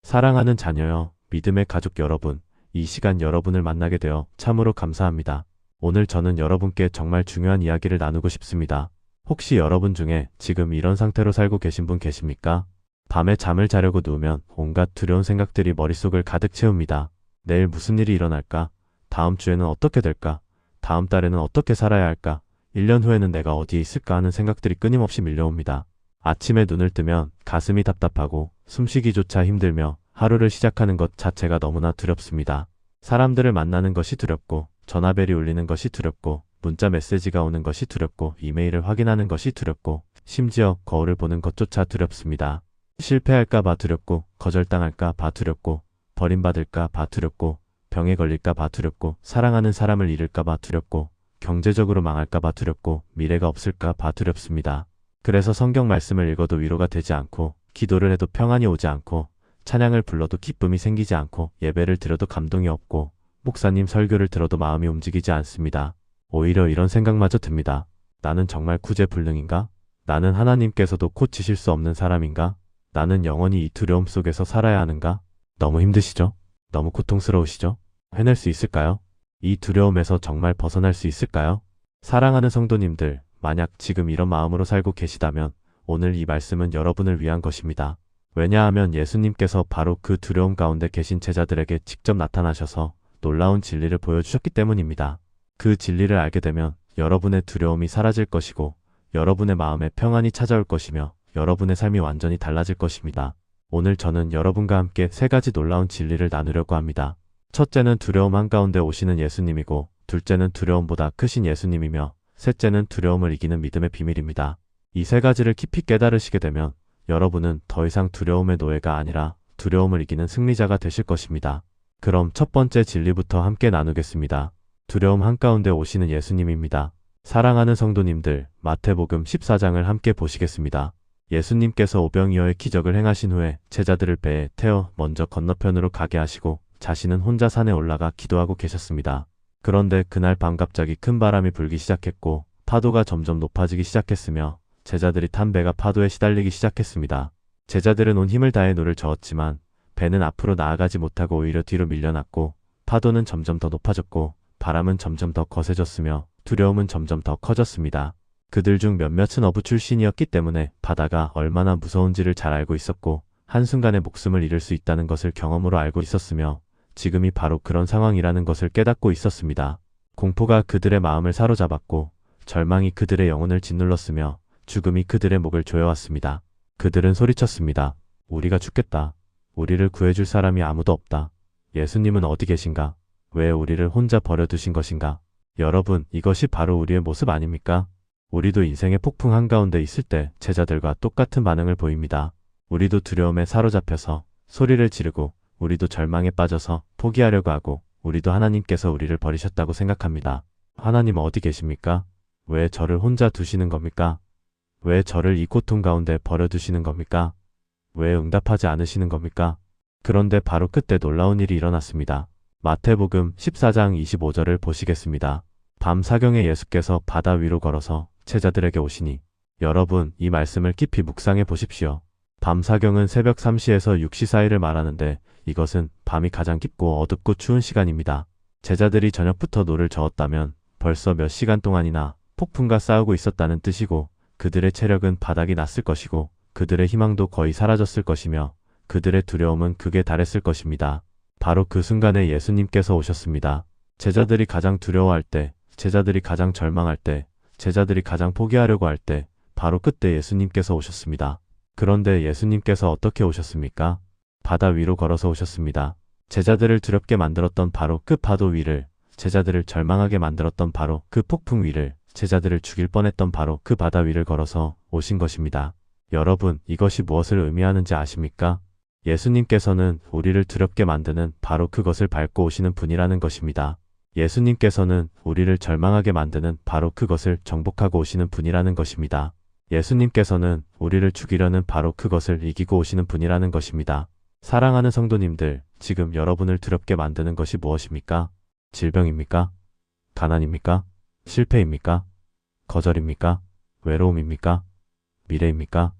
사랑하는 자녀여, 믿음의 가족 여러분, 이 시간 여러분을 만나게 되어 참으로 감사합니다. 오늘 저는 여러분께 정말 중요한 이야기를 나누고 싶습니다. 혹시 여러분 중에 지금 이런 상태로 살고 계신 분 계십니까? 밤에 잠을 자려고 누우면 온갖 두려운 생각들이 머릿속을 가득 채웁니다. 내일 무슨 일이 일어날까? 다음 주에는 어떻게 될까? 다음 달에는 어떻게 살아야 할까? 1년 후에는 내가 어디에 있을까 하는 생각들이 끊임없이 밀려옵니다. 아침에 눈을 뜨면 가슴이 답답하고 숨쉬기조차 힘들며 하루를 시작하는 것 자체가 너무나 두렵습니다. 사람들을 만나는 것이 두렵고 전화벨이 울리는 것이 두렵고 문자 메시지가 오는 것이 두렵고 이메일을 확인하는 것이 두렵고 심지어 거울을 보는 것조차 두렵습니다. 실패할까 봐 두렵고 거절당할까 봐 두렵고 버림받을까 봐 두렵고 병에 걸릴까 봐 두렵고 사랑하는 사람을 잃을까 봐 두렵고 경제적으로 망할까 봐 두렵고 미래가 없을까 봐 두렵습니다. 그래서 성경 말씀을 읽어도 위로가 되지 않고 기도를 해도 평안이 오지 않고 찬양을 불러도 기쁨이 생기지 않고 예배를 드려도 감동이 없고 목사님 설교를 들어도 마음이 움직이지 않습니다. 오히려 이런 생각마저 듭니다. 나는 정말 구제불능인가? 나는 하나님께서도 고치실 수 없는 사람인가? 나는 영원히 이 두려움 속에서 살아야 하는가? 너무 힘드시죠? 너무 고통스러우시죠? 해낼 수 있을까요? 이 두려움에서 정말 벗어날 수 있을까요? 사랑하는 성도님들, 만약 지금 이런 마음으로 살고 계시다면 오늘 이 말씀은 여러분을 위한 것입니다. 왜냐하면 예수님께서 바로 그 두려움 가운데 계신 제자들에게 직접 나타나셔서 놀라운 진리를 보여주셨기 때문입니다. 그 진리를 알게 되면 여러분의 두려움이 사라질 것이고 여러분의 마음에 평안이 찾아올 것이며 여러분의 삶이 완전히 달라질 것입니다. 오늘 저는 여러분과 함께 세 가지 놀라운 진리를 나누려고 합니다. 첫째는 두려움 한가운데 오시는 예수님이고, 둘째는 두려움보다 크신 예수님이며, 셋째는 두려움을 이기는 믿음의 비밀입니다. 이 세 가지를 깊이 깨달으시게 되면 여러분은 더 이상 두려움의 노예가 아니라 두려움을 이기는 승리자가 되실 것입니다. 그럼 첫 번째 진리부터 함께 나누겠습니다. 두려움 한가운데 오시는 예수님입니다. 사랑하는 성도님들, 마태복음 14장을 함께 보시겠습니다. 예수님께서 오병이어의 기적을 행하신 후에 제자들을 배에 태워 먼저 건너편으로 가게 하시고 자신은 혼자 산에 올라가 기도하고 계셨습니다. 그런데 그날 밤 갑자기 큰 바람이 불기 시작했고 파도가 점점 높아지기 시작했으며 제자들이 탄 배가 파도에 시달리기 시작했습니다. 제자들은 온 힘을 다해 노를 저었지만 배는 앞으로 나아가지 못하고 오히려 뒤로 밀려났고 파도는 점점 더 높아졌고 바람은 점점 더 거세졌으며 두려움은 점점 더 커졌습니다. 그들 중 몇몇은 어부 출신이었기 때문에 바다가 얼마나 무서운지를 잘 알고 있었고 한순간에 목숨을 잃을 수 있다는 것을 경험으로 알고 있었으며 지금이 바로 그런 상황이라는 것을 깨닫고 있었습니다. 공포가 그들의 마음을 사로잡았고 절망이 그들의 영혼을 짓눌렀으며 죽음이 그들의 목을 조여왔습니다. 그들은 소리쳤습니다. 우리가 죽겠다. 우리를 구해줄 사람이 아무도 없다. 예수님은 어디 계신가? 왜 우리를 혼자 버려두신 것인가? 여러분, 이것이 바로 우리의 모습 아닙니까? 우리도 인생의 폭풍 한가운데 있을 때 제자들과 똑같은 반응을 보입니다. 우리도 두려움에 사로잡혀서 소리를 지르고 우리도 절망에 빠져서 포기하려고 하고 우리도 하나님께서 우리를 버리셨다고 생각합니다. 하나님 어디 계십니까? 왜 저를 혼자 두시는 겁니까? 왜 저를 이 고통 가운데 버려두시는 겁니까? 왜 응답하지 않으시는 겁니까? 그런데 바로 그때 놀라운 일이 일어났습니다. 마태복음 14장 25절을 보시겠습니다. 밤 사경에 예수께서 바다 위로 걸어서 제자들에게 오시니, 여러분 이 말씀을 깊이 묵상해 보십시오. 밤 사경은 새벽 3시에서 6시 사이를 말하는데 이것은 밤이 가장 깊고 어둡고 추운 시간입니다. 제자들이 저녁부터 노를 저었다면 벌써 몇 시간 동안이나 폭풍과 싸우고 있었다는 뜻이고 그들의 체력은 바닥이 났을 것이고 그들의 희망도 거의 사라졌을 것이며 그들의 두려움은 극에 달했을 것입니다. 바로 그 순간에 예수님께서 오셨습니다. 제자들이 가장 두려워할 때, 제자들이 가장 절망할 때, 제자들이 가장 포기하려고 할 때 바로 그때 예수님께서 오셨습니다. 그런데 예수님께서 어떻게 오셨습니까? 바다 위로 걸어서 오셨습니다. 제자들을 두렵게 만들었던 바로 그 파도 위를, 제자들을 절망하게 만들었던 바로 그 폭풍 위를, 제자들을 죽일 뻔했던 바로 그 바다 위를 걸어서 오신 것입니다. 여러분, 이것이 무엇을 의미하는지 아십니까? 예수님께서는 우리를 두렵게 만드는 바로 그것을 밟고 오시는 분이라는 것입니다. 예수님께서는 우리를 절망하게 만드는 바로 그것을 정복하고 오시는 분이라는 것입니다. 예수님께서는 우리를 죽이려는 바로 그것을 이기고 오시는 분이라는 것입니다. 사랑하는 성도님들, 지금 여러분을 두렵게 만드는 것이 무엇입니까? 질병입니까? 가난입니까? 실패입니까? 거절입니까? 외로움입니까? 미래입니까?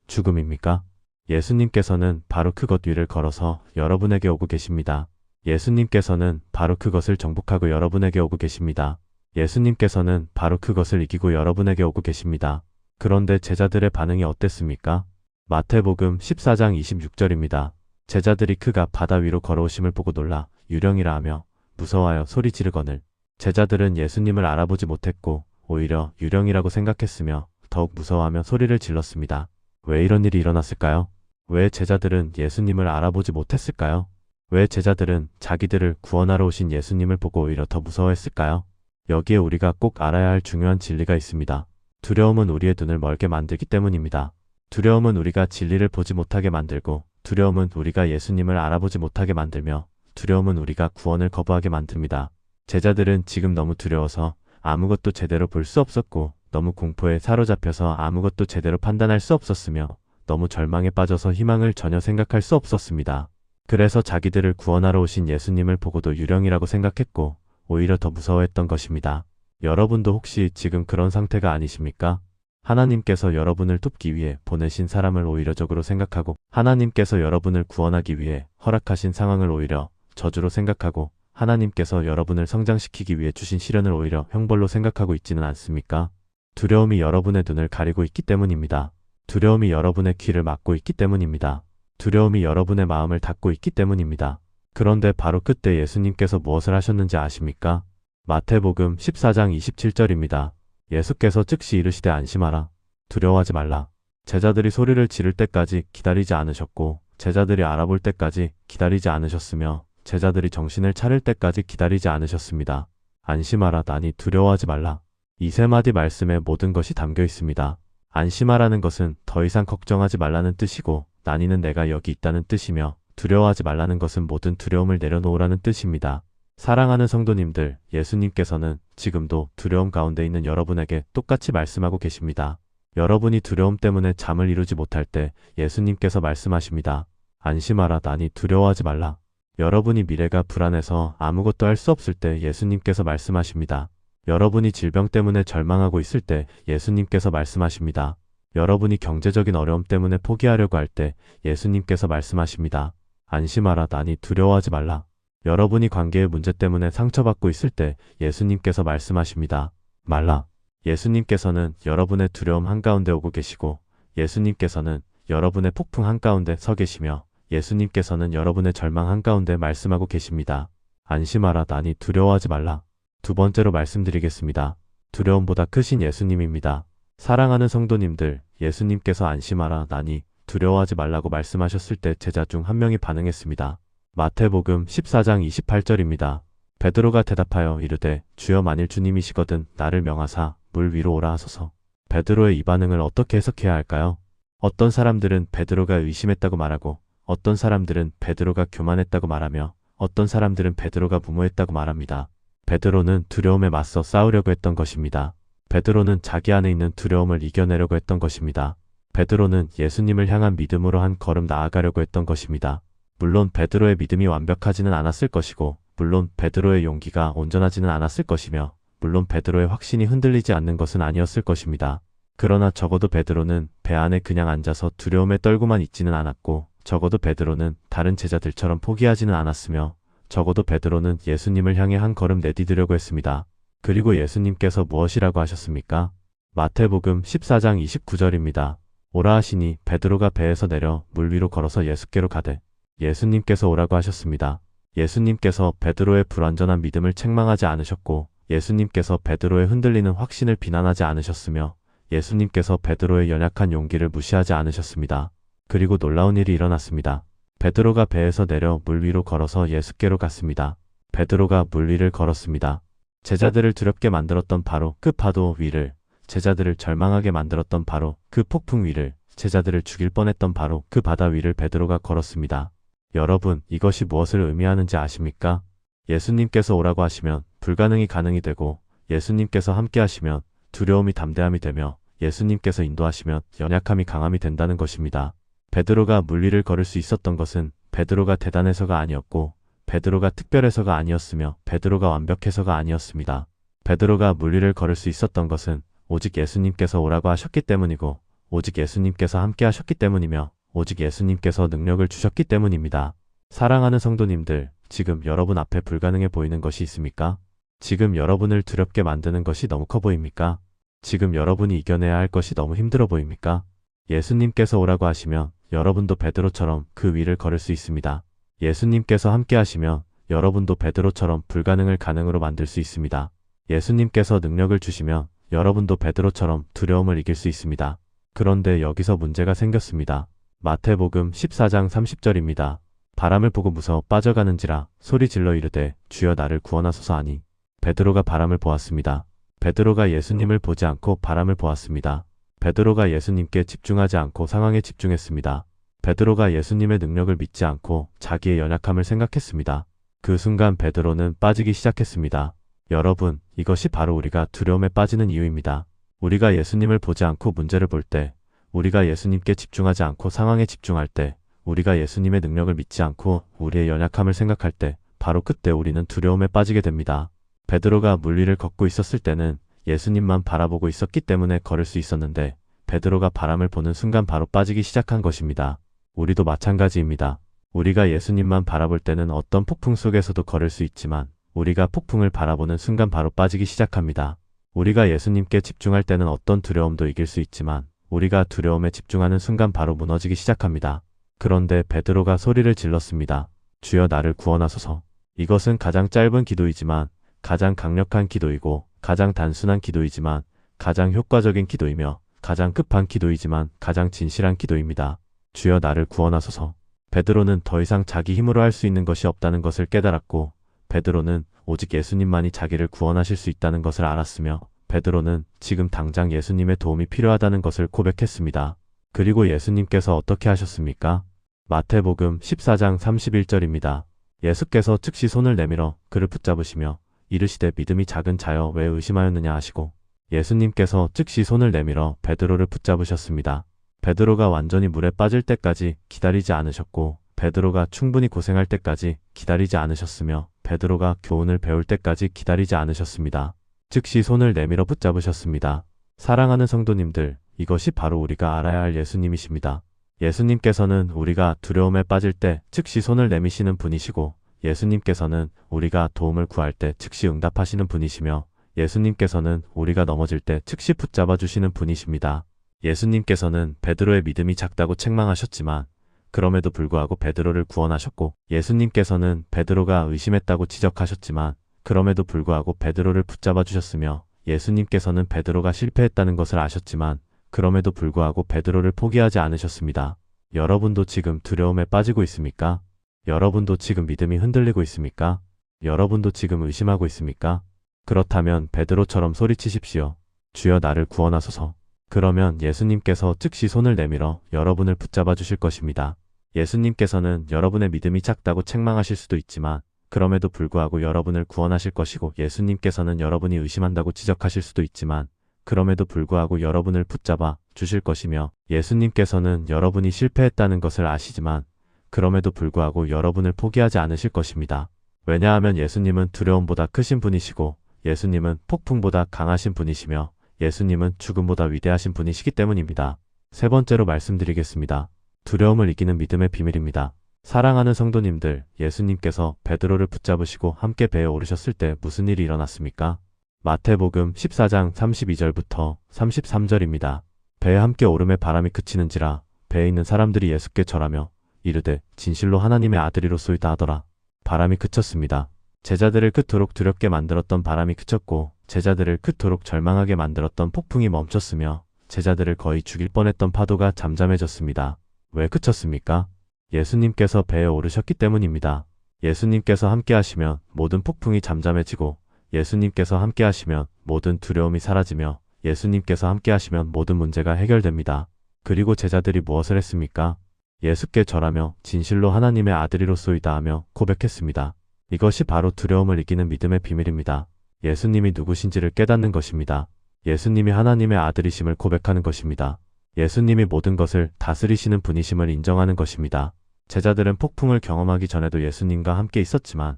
죽음입니까? 예수님께서는 바로 그것 위를 걸어서 여러분에게 오고 계십니다. 예수님께서는 바로 그것을 정복하고 여러분에게 오고 계십니다. 예수님께서는 바로 그것을 이기고 여러분에게 오고 계십니다. 그런데 제자들의 반응이 어땠습니까? 마태복음 14장 26절입니다. 제자들이 그가 바다 위로 걸어오심을 보고 놀라 유령이라 하며 무서워하여 소리 지르거늘. 제자들은 예수님을 알아보지 못했고 오히려 유령이라고 생각했으며 더욱 무서워하며 소리를 질렀습니다. 왜 이런 일이 일어났을까요? 왜 제자들은 예수님을 알아보지 못했을까요? 왜 제자들은 자기들을 구원하러 오신 예수님을 보고 오히려 더 무서워했을까요? 여기에 우리가 꼭 알아야 할 중요한 진리가 있습니다. 두려움은 우리의 눈을 멀게 만들기 때문입니다. 두려움은 우리가 진리를 보지 못하게 만들고, 두려움은 우리가 예수님을 알아보지 못하게 만들며, 두려움은 우리가 구원을 거부하게 만듭니다. 제자들은 지금 너무 두려워서 아무것도 제대로 볼 수 없었고, 너무 공포에 사로잡혀서 아무것도 제대로 판단할 수 없었으며, 너무 절망에 빠져서 희망을 전혀 생각할 수 없었습니다. 그래서 자기들을 구원하러 오신 예수님을 보고도 유령이라고 생각했고 오히려 더 무서워했던 것입니다. 여러분도 혹시 지금 그런 상태가 아니십니까? 하나님께서 여러분을 돕기 위해 보내신 사람을 오히려 적으로 생각하고 하나님께서 여러분을 구원하기 위해 허락하신 상황을 오히려 저주로 생각하고 하나님께서 여러분을 성장시키기 위해 주신 시련을 오히려 형벌로 생각하고 있지는 않습니까? 두려움이 여러분의 눈을 가리고 있기 때문입니다. 두려움이 여러분의 귀를 막고 있기 때문입니다. 두려움이 여러분의 마음을 닫고 있기 때문입니다. 그런데 바로 그때 예수님께서 무엇을 하셨는지 아십니까? 마태복음 14장 27절입니다. 예수께서 즉시 이르시되 안심하라. 두려워하지 말라. 제자들이 소리를 지를 때까지 기다리지 않으셨고 제자들이 알아볼 때까지 기다리지 않으셨으며 제자들이 정신을 차릴 때까지 기다리지 않으셨습니다. 안심하라. 나니 두려워하지 말라. 이 세 마디 말씀에 모든 것이 담겨 있습니다. 안심하라는 것은 더 이상 걱정하지 말라는 뜻이고 나니는 내가 여기 있다는 뜻이며 두려워하지 말라는 것은 모든 두려움을 내려놓으라는 뜻입니다. 사랑하는 성도님들, 예수님께서는 지금도 두려움 가운데 있는 여러분에게 똑같이 말씀하고 계십니다. 여러분이 두려움 때문에 잠을 이루지 못할 때 예수님께서 말씀하십니다. 안심하라. 나니 두려워하지 말라. 여러분이 미래가 불안해서 아무것도 할 수 없을 때 예수님께서 말씀하십니다. 여러분이 질병 때문에 절망하고 있을 때 예수님께서 말씀하십니다. 여러분이 경제적인 어려움 때문에 포기하려고 할 때 예수님께서 말씀하십니다. 안심하라. 나니 두려워하지 말라. 여러분이 관계의 문제 때문에 상처받고 있을 때 예수님께서 말씀하십니다. 말라. 예수님께서는 여러분의 두려움 한가운데 오고 계시고 예수님께서는 여러분의 폭풍 한가운데 서 계시며 예수님께서는 여러분의 절망 한가운데 말씀하고 계십니다. 안심하라. 나니 두려워하지 말라. 두 번째로 말씀드리겠습니다. 두려움보다 크신 예수님입니다. 사랑하는 성도님들, 예수님께서 안심하라. 나니 두려워하지 말라고 말씀하셨을 때 제자 중 한 명이 반응했습니다. 마태복음 14장 28절입니다. 베드로가 대답하여 이르되 주여 만일 주님이시거든 나를 명하사 물 위로 오라 하소서. 베드로의 이 반응을 어떻게 해석해야 할까요? 어떤 사람들은 베드로가 의심했다고 말하고 어떤 사람들은 베드로가 교만했다고 말하며 어떤 사람들은 베드로가 무모했다고 말합니다. 베드로는 두려움에 맞서 싸우려고 했던 것입니다. 베드로는 자기 안에 있는 두려움을 이겨내려고 했던 것입니다. 베드로는 예수님을 향한 믿음으로 한 걸음 나아가려고 했던 것입니다. 물론 베드로의 믿음이 완벽하지는 않았을 것이고 물론 베드로의 용기가 온전하지는 않았을 것이며 물론 베드로의 확신이 흔들리지 않는 것은 아니었을 것입니다. 그러나 적어도 베드로는 배 안에 그냥 앉아서 두려움에 떨고만 있지는 않았고 적어도 베드로는 다른 제자들처럼 포기하지는 않았으며 적어도 베드로는 예수님을 향해 한 걸음 내디디려고 했습니다. 그리고 예수님께서 무엇이라고 하셨습니까? 마태복음 14장 29절입니다. 오라 하시니 베드로가 배에서 내려 물 위로 걸어서 예수께로 가되 예수님께서 오라고 하셨습니다. 예수님께서 베드로의 불완전한 믿음을 책망하지 않으셨고 예수님께서 베드로의 흔들리는 확신을 비난하지 않으셨으며 예수님께서 베드로의 연약한 용기를 무시하지 않으셨습니다. 그리고 놀라운 일이 일어났습니다. 베드로가 배에서 내려 물 위로 걸어서 예수께로 갔습니다. 베드로가 물 위를 걸었습니다. 제자들을 두렵게 만들었던 바로 그 파도 위를, 제자들을 절망하게 만들었던 바로 그 폭풍 위를, 제자들을 죽일 뻔했던 바로 그 바다 위를 베드로가 걸었습니다. 여러분, 이것이 무엇을 의미하는지 아십니까? 예수님께서 오라고 하시면 불가능이 가능이 되고 예수님께서 함께 하시면 두려움이 담대함이 되며 예수님께서 인도하시면 연약함이 강함이 된다는 것입니다. 베드로가 물 위를 걸을 수 있었던 것은 베드로가 대단해서가 아니었고 베드로가 특별해서가 아니었으며 베드로가 완벽해서가 아니었습니다. 베드로가 물 위를 걸을 수 있었던 것은 오직 예수님께서 오라고 하셨기 때문이고 오직 예수님께서 함께 하셨기 때문이며 오직 예수님께서 능력을 주셨기 때문입니다. 사랑하는 성도님들, 지금 여러분 앞에 불가능해 보이는 것이 있습니까? 지금 여러분을 두렵게 만드는 것이 너무 커 보입니까? 지금 여러분이 이겨내야 할 것이 너무 힘들어 보입니까? 예수님께서 오라고 하시면 여러분도 베드로처럼 그 위를 걸을 수 있습니다. 예수님께서 함께 하시면 여러분도 베드로처럼 불가능을 가능으로 만들 수 있습니다. 예수님께서 능력을 주시면 여러분도 베드로처럼 두려움을 이길 수 있습니다. 그런데 여기서 문제가 생겼습니다. 마태복음 14장 30절입니다. 바람을 보고 무서워 빠져가는지라 소리 질러 이르되 주여 나를 구원하소서 하니 베드로가 바람을 보았습니다. 베드로가 예수님을 보지 않고 바람을 보았습니다. 베드로가 예수님께 집중하지 않고 상황에 집중했습니다. 베드로가 예수님의 능력을 믿지 않고 자기의 연약함을 생각했습니다. 그 순간 베드로는 빠지기 시작했습니다. 여러분, 이것이 바로 우리가 두려움에 빠지는 이유입니다. 우리가 예수님을 보지 않고 문제를 볼 때, 우리가 예수님께 집중하지 않고 상황에 집중할 때, 우리가 예수님의 능력을 믿지 않고 우리의 연약함을 생각할 때, 바로 그때 우리는 두려움에 빠지게 됩니다. 베드로가 물 위를 걷고 있었을 때는 예수님만 바라보고 있었기 때문에 걸을 수 있었는데, 베드로가 바람을 보는 순간 바로 빠지기 시작한 것입니다. 우리도 마찬가지입니다. 우리가 예수님만 바라볼 때는 어떤 폭풍 속에서도 걸을 수 있지만, 우리가 폭풍을 바라보는 순간 바로 빠지기 시작합니다. 우리가 예수님께 집중할 때는 어떤 두려움도 이길 수 있지만, 우리가 두려움에 집중하는 순간 바로 무너지기 시작합니다. 그런데 베드로가 소리를 질렀습니다. 주여 나를 구원하소서. 이것은 가장 짧은 기도이지만 가장 강력한 기도이고 가장 단순한 기도이지만 가장 효과적인 기도이며 가장 급한 기도이지만 가장 진실한 기도입니다. 주여 나를 구원하소서. 베드로는 더 이상 자기 힘으로 할 수 있는 것이 없다는 것을 깨달았고 베드로는 오직 예수님만이 자기를 구원하실 수 있다는 것을 알았으며 베드로는 지금 당장 예수님의 도움이 필요하다는 것을 고백했습니다. 그리고 예수님께서 어떻게 하셨습니까? 마태복음 14장 31절입니다. 예수께서 즉시 손을 내밀어 그를 붙잡으시며 이르시되 믿음이 작은 자여 왜 의심하였느냐 하시고 예수님께서 즉시 손을 내밀어 베드로를 붙잡으셨습니다. 베드로가 완전히 물에 빠질 때까지 기다리지 않으셨고 베드로가 충분히 고생할 때까지 기다리지 않으셨으며 베드로가 교훈을 배울 때까지 기다리지 않으셨습니다. 즉시 손을 내밀어 붙잡으셨습니다. 사랑하는 성도님들, 이것이 바로 우리가 알아야 할 예수님이십니다. 예수님께서는 우리가 두려움에 빠질 때 즉시 손을 내미시는 분이시고 예수님께서는 우리가 도움을 구할 때 즉시 응답하시는 분이시며 예수님께서는 우리가 넘어질 때 즉시 붙잡아 주시는 분이십니다. 예수님께서는 베드로의 믿음이 작다고 책망하셨지만 그럼에도 불구하고 베드로를 구원하셨고 예수님께서는 베드로가 의심했다고 지적하셨지만 그럼에도 불구하고 베드로를 붙잡아 주셨으며 예수님께서는 베드로가 실패했다는 것을 아셨지만 그럼에도 불구하고 베드로를 포기하지 않으셨습니다. 여러분도 지금 두려움에 빠지고 있습니까? 여러분도 지금 믿음이 흔들리고 있습니까? 여러분도 지금 의심하고 있습니까? 그렇다면 베드로처럼 소리치십시오. 주여 나를 구원하소서. 그러면 예수님께서 즉시 손을 내밀어 여러분을 붙잡아 주실 것입니다. 예수님께서는 여러분의 믿음이 작다고 책망하실 수도 있지만 그럼에도 불구하고 여러분을 구원하실 것이고 예수님께서는 여러분이 의심한다고 지적하실 수도 있지만 그럼에도 불구하고 여러분을 붙잡아 주실 것이며 예수님께서는 여러분이 실패했다는 것을 아시지만 그럼에도 불구하고 여러분을 포기하지 않으실 것입니다. 왜냐하면 예수님은 두려움보다 크신 분이시고 예수님은 폭풍보다 강하신 분이시며 예수님은 죽음보다 위대하신 분이시기 때문입니다. 세 번째로 말씀드리겠습니다. 두려움을 이기는 믿음의 비밀입니다. 사랑하는 성도님들, 예수님께서 베드로를 붙잡으시고 함께 배에 오르셨을 때 무슨 일이 일어났습니까? 마태복음 14장 32절부터 33절입니다. 배에 함께 오름에 바람이 그치는지라 배에 있는 사람들이 예수께 절하며 이르되 진실로 하나님의 아들이로소이다 하더라. 바람이 그쳤습니다. 제자들을 그토록 두렵게 만들었던 바람이 그쳤고 제자들을 그토록 절망하게 만들었던 폭풍이 멈췄으며 제자들을 거의 죽일 뻔했던 파도가 잠잠해졌습니다. 왜 그쳤습니까? 예수님께서 배에 오르셨기 때문입니다. 예수님께서 함께 하시면 모든 폭풍이 잠잠해지고 예수님께서 함께 하시면 모든 두려움이 사라지며 예수님께서 함께 하시면 모든 문제가 해결됩니다. 그리고 제자들이 무엇을 했습니까? 예수께 절하며 진실로 하나님의 아들이로소이다 하며 고백했습니다. 이것이 바로 두려움을 이기는 믿음의 비밀입니다. 예수님이 누구신지를 깨닫는 것입니다. 예수님이 하나님의 아들이심을 고백하는 것입니다. 예수님이 모든 것을 다스리시는 분이심을 인정하는 것입니다. 제자들은 폭풍을 경험하기 전에도 예수님과 함께 있었지만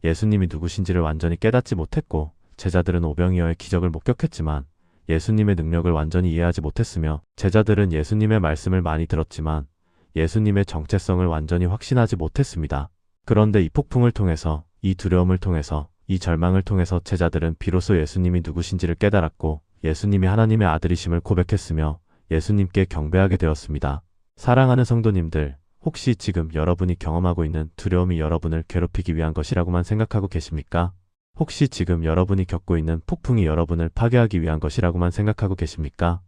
예수님이 누구신지를 완전히 깨닫지 못했고 제자들은 오병이어의 기적을 목격했지만 예수님의 능력을 완전히 이해하지 못했으며 제자들은 예수님의 말씀을 많이 들었지만 예수님의 정체성을 완전히 확신하지 못했습니다. 그런데 이 폭풍을 통해서, 이 두려움을 통해서, 이 절망을 통해서 제자들은 비로소 예수님이 누구신지를 깨달았고 예수님이 하나님의 아들이심을 고백했으며 예수님께 경배하게 되었습니다. 사랑하는 성도님들, 혹시 지금 여러분이 경험하고 있는 두려움이 여러분을 괴롭히기 위한 것이라고만 생각하고 계십니까? 혹시 지금 여러분이 겪고 있는 폭풍이 여러분을 파괴하기 위한 것이라고만 생각하고 계십니까?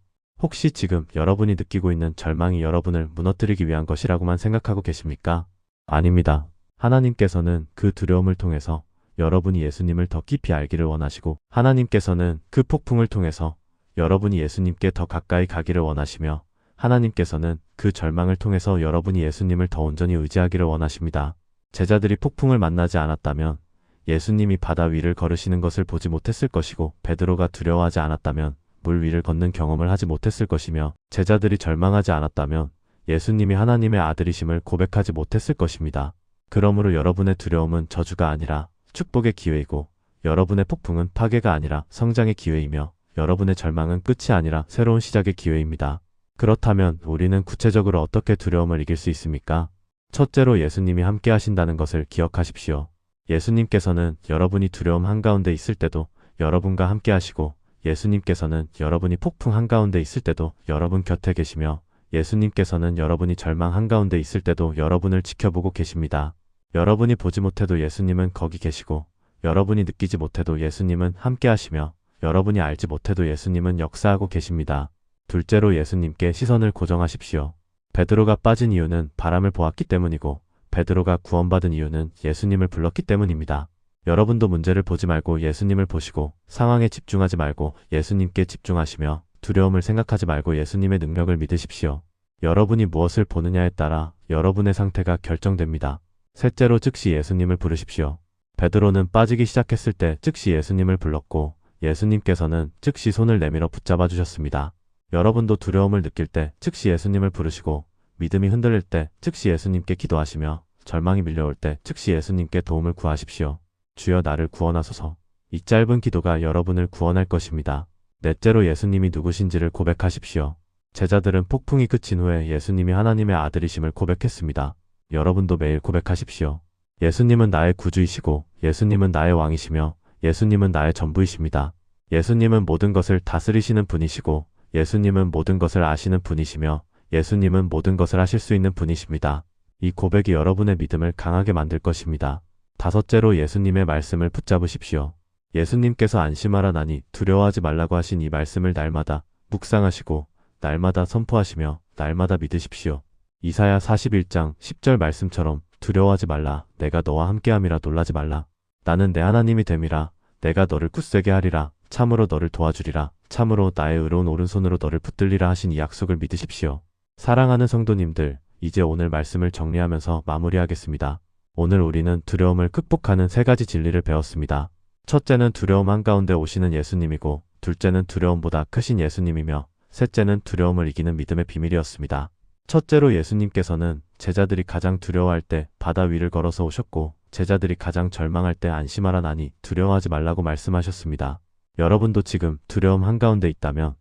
혹시 지금 여러분이 느끼고 있는 절망이 여러분을 무너뜨리기 위한 것이라고만 생각하고 계십니까? 아닙니다. 하나님께서는 그 두려움을 통해서 여러분이 예수님을 더 깊이 알기를 원하시고 하나님께서는 그 폭풍을 통해서 여러분이 예수님께 더 가까이 가기를 원하시며 하나님께서는 그 절망을 통해서 여러분이 예수님을 더 온전히 의지하기를 원하십니다. 제자들이 폭풍을 만나지 않았다면 예수님이 바다 위를 걸으시는 것을 보지 못했을 것이고 베드로가 두려워하지 않았다면 물 위를 걷는 경험을 하지 못했을 것이며 제자들이 절망하지 않았다면 예수님이 하나님의 아들이심을 고백하지 못했을 것입니다. 그러므로 여러분의 두려움은 저주가 아니라 축복의 기회이고 여러분의 폭풍은 파괴가 아니라 성장의 기회이며 여러분의 절망은 끝이 아니라 새로운 시작의 기회입니다. 그렇다면 우리는 구체적으로 어떻게 두려움을 이길 수 있습니까? 첫째로 예수님이 함께 하신다는 것을 기억하십시오. 예수님께서는 여러분이 두려움 한가운데 있을 때도 여러분과 함께 하시고 예수님께서는 여러분이 폭풍 한가운데 있을 때도 여러분 곁에 계시며 예수님께서는 여러분이 절망 한가운데 있을 때도 여러분을 지켜보고 계십니다. 여러분이 보지 못해도 예수님은 거기 계시고 여러분이 느끼지 못해도 예수님은 함께 하시며 여러분이 알지 못해도 예수님은 역사하고 계십니다. 둘째로 예수님께 시선을 고정하십시오. 베드로가 빠진 이유는 바람을 보았기 때문이고 베드로가 구원받은 이유는 예수님을 불렀기 때문입니다. 여러분도 문제를 보지 말고 예수님을 보시고 상황에 집중하지 말고 예수님께 집중하시며 두려움을 생각하지 말고 예수님의 능력을 믿으십시오. 여러분이 무엇을 보느냐에 따라 여러분의 상태가 결정됩니다. 셋째로 즉시 예수님을 부르십시오. 베드로는 빠지기 시작했을 때 즉시 예수님을 불렀고 예수님께서는 즉시 손을 내밀어 붙잡아 주셨습니다. 여러분도 두려움을 느낄 때 즉시 예수님을 부르시고 믿음이 흔들릴 때 즉시 예수님께 기도하시며 절망이 밀려올 때 즉시 예수님께 도움을 구하십시오. 주여 나를 구원하소서. 이 짧은 기도가 여러분을 구원할 것입니다. 넷째로 예수님이 누구신지를 고백하십시오. 제자들은 폭풍이 그친 후에 예수님이 하나님의 아들이심을 고백했습니다. 여러분도 매일 고백하십시오. 예수님은 나의 구주이시고 예수님은 나의 왕이시며 예수님은 나의 전부이십니다. 예수님은 모든 것을 다스리시는 분이시고 예수님은 모든 것을 아시는 분이시며 예수님은 모든 것을 하실 수 있는 분이십니다. 이 고백이 여러분의 믿음을 강하게 만들 것입니다. 다섯째로 예수님의 말씀을 붙잡으십시오. 예수님께서 안심하라 나니 두려워하지 말라고 하신 이 말씀을 날마다 묵상하시고 날마다 선포하시며 날마다 믿으십시오. 이사야 41장 10절 말씀처럼 두려워하지 말라. 내가 너와 함께함이라 놀라지 말라. 나는 내 하나님이 됨이라. 내가 너를 굳세게 하리라. 참으로 너를 도와주리라. 참으로 나의 의로운 오른손으로 너를 붙들리라 하신 이 약속을 믿으십시오. 사랑하는 성도님들, 이제 오늘 말씀을 정리하면서 마무리하겠습니다. 오늘 우리는 두려움을 극복하는 세 가지 진리를 배웠습니다. 첫째는 두려움 한가운데 오시는 예수님이고 둘째는 두려움보다 크신 예수님이며 셋째는 두려움을 이기는 믿음의 비밀이었습니다. 첫째로 예수님께서는 제자들이 가장 두려워할 때 바다 위를 걸어서 오셨고 제자들이 가장 절망할 때 안심하라 나니 두려워하지 말라고 말씀하셨습니다. 여러분도 지금 두려움 한가운데 있다면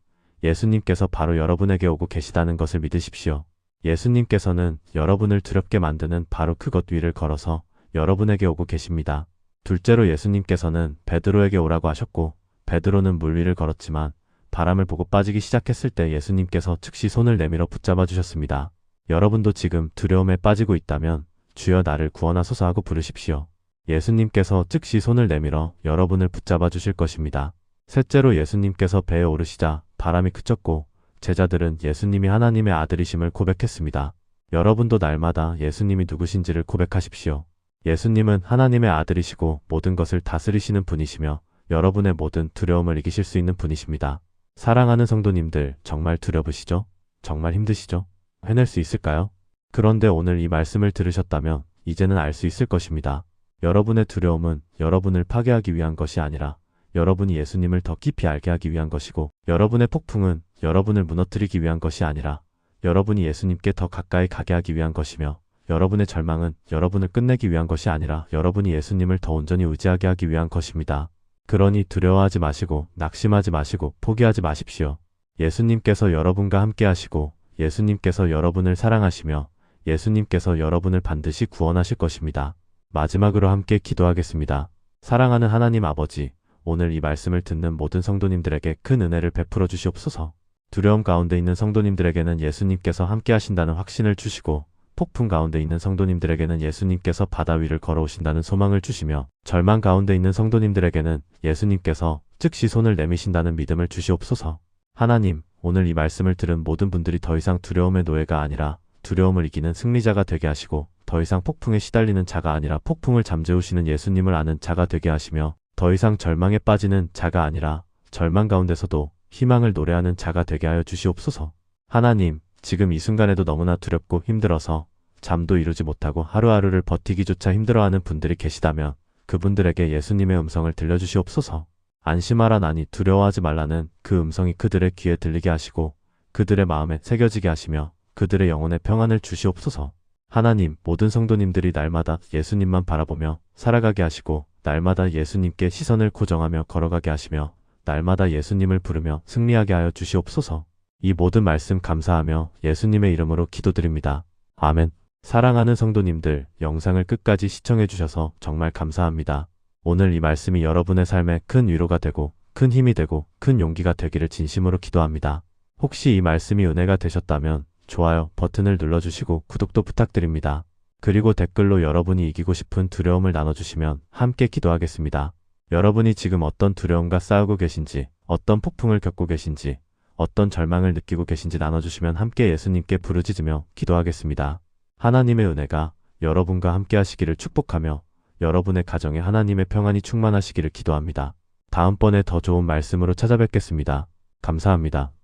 예수님께서 바로 여러분에게 오고 계시다는 것을 믿으십시오. 예수님께서는 여러분을 두렵게 만드는 바로 그것 위를 걸어서 여러분에게 오고 계십니다. 둘째로 예수님께서는 베드로에게 오라고 하셨고 베드로는 물 위를 걸었지만 바람을 보고 빠지기 시작했을 때 예수님께서 즉시 손을 내밀어 붙잡아 주셨습니다. 여러분도 지금 두려움에 빠지고 있다면 주여 나를 구원하소서 하고 부르십시오. 예수님께서 즉시 손을 내밀어 여러분을 붙잡아 주실 것입니다. 셋째로 예수님께서 배에 오르시자 바람이 그쳤고 제자들은 예수님이 하나님의 아들이심을 고백했습니다. 여러분도 날마다 예수님이 누구신지를 고백하십시오. 예수님은 하나님의 아들이시고 모든 것을 다스리시는 분이시며 여러분의 모든 두려움을 이기실 수 있는 분이십니다. 사랑하는 성도님들, 정말 두려우시죠? 정말 힘드시죠? 해낼 수 있을까요? 그런데 오늘 이 말씀을 들으셨다면 이제는 알 수 있을 것입니다. 여러분의 두려움은 여러분을 파괴하기 위한 것이 아니라 여러분이 예수님을 더 깊이 알게 하기 위한 것이고 여러분의 폭풍은 여러분을 무너뜨리기 위한 것이 아니라 여러분이 예수님께 더 가까이 가게 하기 위한 것이며 여러분의 절망은 여러분을 끝내기 위한 것이 아니라 여러분이 예수님을 더 온전히 의지하게 하기 위한 것입니다. 그러니 두려워하지 마시고 낙심하지 마시고 포기하지 마십시오. 예수님께서 여러분과 함께 하시고 예수님께서 여러분을 사랑하시며 예수님께서 여러분을 반드시 구원하실 것입니다. 마지막으로 함께 기도하겠습니다. 사랑하는 하나님 아버지, 오늘 이 말씀을 듣는 모든 성도님들에게 큰 은혜를 베풀어 주시옵소서. 두려움 가운데 있는 성도님들에게는 예수님께서 함께 하신다는 확신을 주시고, 폭풍 가운데 있는 성도님들에게는 예수님께서 바다 위를 걸어오신다는 소망을 주시며, 절망 가운데 있는 성도님들에게는 예수님께서 즉시 손을 내미신다는 믿음을 주시옵소서. 하나님, 오늘 이 말씀을 들은 모든 분들이 더 이상 두려움의 노예가 아니라 두려움을 이기는 승리자가 되게 하시고, 더 이상 폭풍에 시달리는 자가 아니라 폭풍을 잠재우시는 예수님을 아는 자가 되게 하시며, 더 이상 절망에 빠지는 자가 아니라 절망 가운데서도 희망을 노래하는 자가 되게 하여 주시옵소서. 하나님, 지금 이 순간에도 너무나 두렵고 힘들어서 잠도 이루지 못하고 하루하루를 버티기조차 힘들어하는 분들이 계시다면 그분들에게 예수님의 음성을 들려주시옵소서. 안심하라 나니 두려워하지 말라는 그 음성이 그들의 귀에 들리게 하시고 그들의 마음에 새겨지게 하시며 그들의 영혼에 평안을 주시옵소서. 하나님, 모든 성도님들이 날마다 예수님만 바라보며 살아가게 하시고 날마다 예수님께 시선을 고정하며 걸어가게 하시며 날마다 예수님을 부르며 승리하게 하여 주시옵소서. 이 모든 말씀 감사하며 예수님의 이름으로 기도드립니다. 아멘. 사랑하는 성도님들, 영상을 끝까지 시청해 주셔서 정말 감사합니다. 오늘 이 말씀이 여러분의 삶에 큰 위로가 되고 큰 힘이 되고 큰 용기가 되기를 진심으로 기도합니다. 혹시 이 말씀이 은혜가 되셨다면 좋아요 버튼을 눌러주시고 구독도 부탁드립니다. 그리고 댓글로 여러분이 이기고 싶은 두려움을 나눠주시면 함께 기도하겠습니다. 여러분이 지금 어떤 두려움과 싸우고 계신지, 어떤 폭풍을 겪고 계신지, 어떤 절망을 느끼고 계신지 나눠주시면 함께 예수님께 부르짖으며 기도하겠습니다. 하나님의 은혜가 여러분과 함께 하시기를 축복하며 여러분의 가정에 하나님의 평안이 충만하시기를 기도합니다. 다음번에 더 좋은 말씀으로 찾아뵙겠습니다. 감사합니다.